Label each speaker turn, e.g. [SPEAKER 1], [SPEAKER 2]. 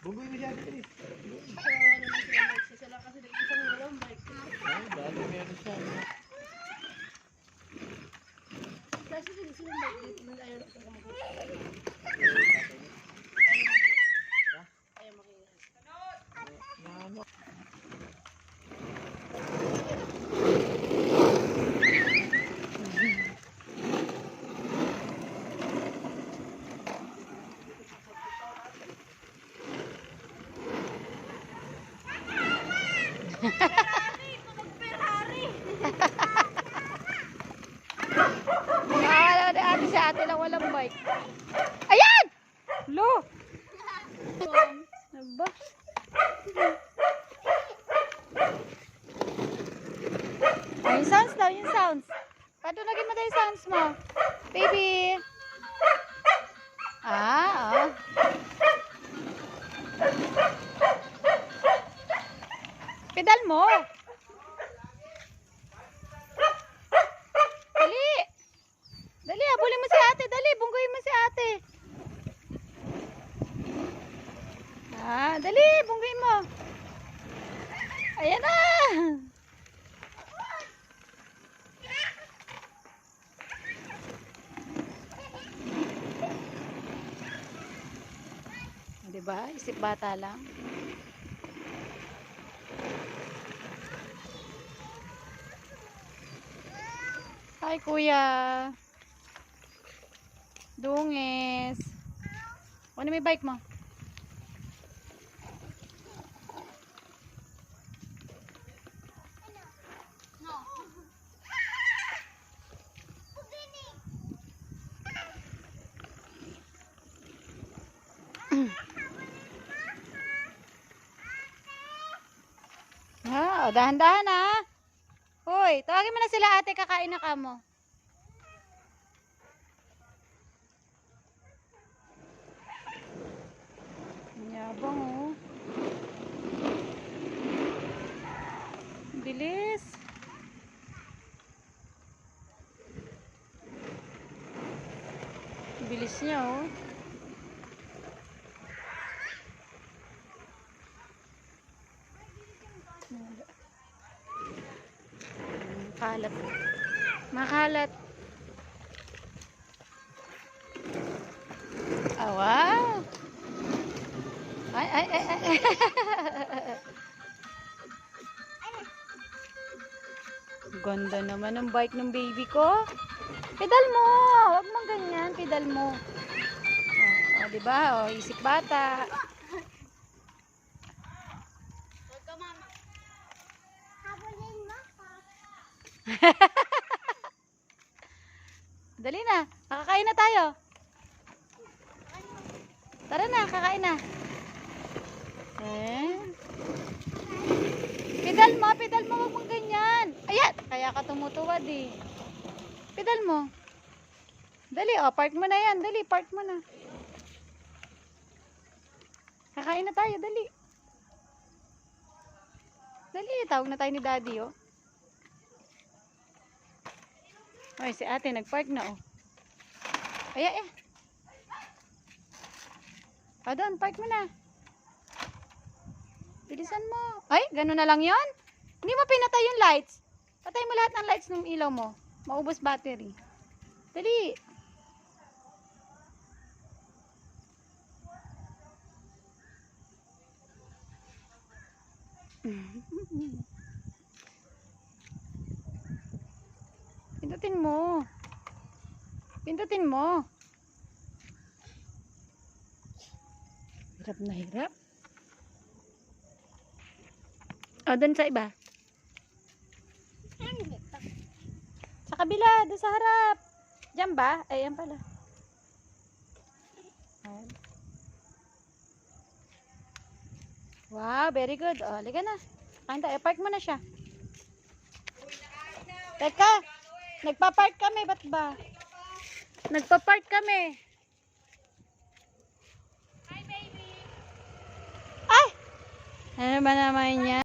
[SPEAKER 1] Bunggoy mo siya, Chris.
[SPEAKER 2] Sila kasi nag-isang walang bike.
[SPEAKER 1] Dali meron siya.
[SPEAKER 2] Kasi nag-isang bike dito. Ayaw na pag ayaw makinis.
[SPEAKER 1] Ano?
[SPEAKER 3] Nakakala na ate si ate lang walang bike. Ayan! Lo! Aba. Ay, yung sounds daw, yung sounds. Paano naging mata yung sounds mo? Baby! Ah, oh. Pedal mo! Dali! Dali, habulin mo si ate. Dali, bunggoyin mo si ate. Ah, dali, bunggoyin mo. Ayan na! Diba? Isip bata lang. Hi, kuya. Dungis. Ano may bike mo? Dahan-dahan ha. Hoy, tawagin mo na sila ate, kakain na kamo. Yabang oh. Bilis. Bilis niya oh. Makalat. Makalat. Oh, wow. Ay, ay, ay, ay. Ganda naman ng bike ng baby ko. Pedal mo. Huwag mong ganyan. Pedal mo. Oh, diba? Oh, isip bata. Dali na. Nakakain na tayo. Tara na, kakain na. Pedal mo, huwag mong ganyan. Ayan, kaya ka tumutuwad eh. Pedal mo. Dali, oh, park mo na yan. Dali, park mo na. Kakain na tayo, dali. Dali, tawag na tayo ni daddy, oh. Ay, si ate nagpark na oh. Ay, ay. Doon, park mo na. Bilisan mo. Ay, gano'n na lang yon. Hindi mo pinatay yung lights. Patay mo lahat ng lights ng ilaw mo. Maubos battery. Dali. Pindutin mo. Pindutin mo. Hirap na hirap. O, doon sa iba. Sa kabila, doon sa harap. Diyan ba? Ayan pala. Wow, very good. O, liga na. Kain tayo. Park mo na siya. Teka, nagpa-park kami. Ba't ba? Nagpa-park kami. Hi, baby. Ay! Ano ba naman yan?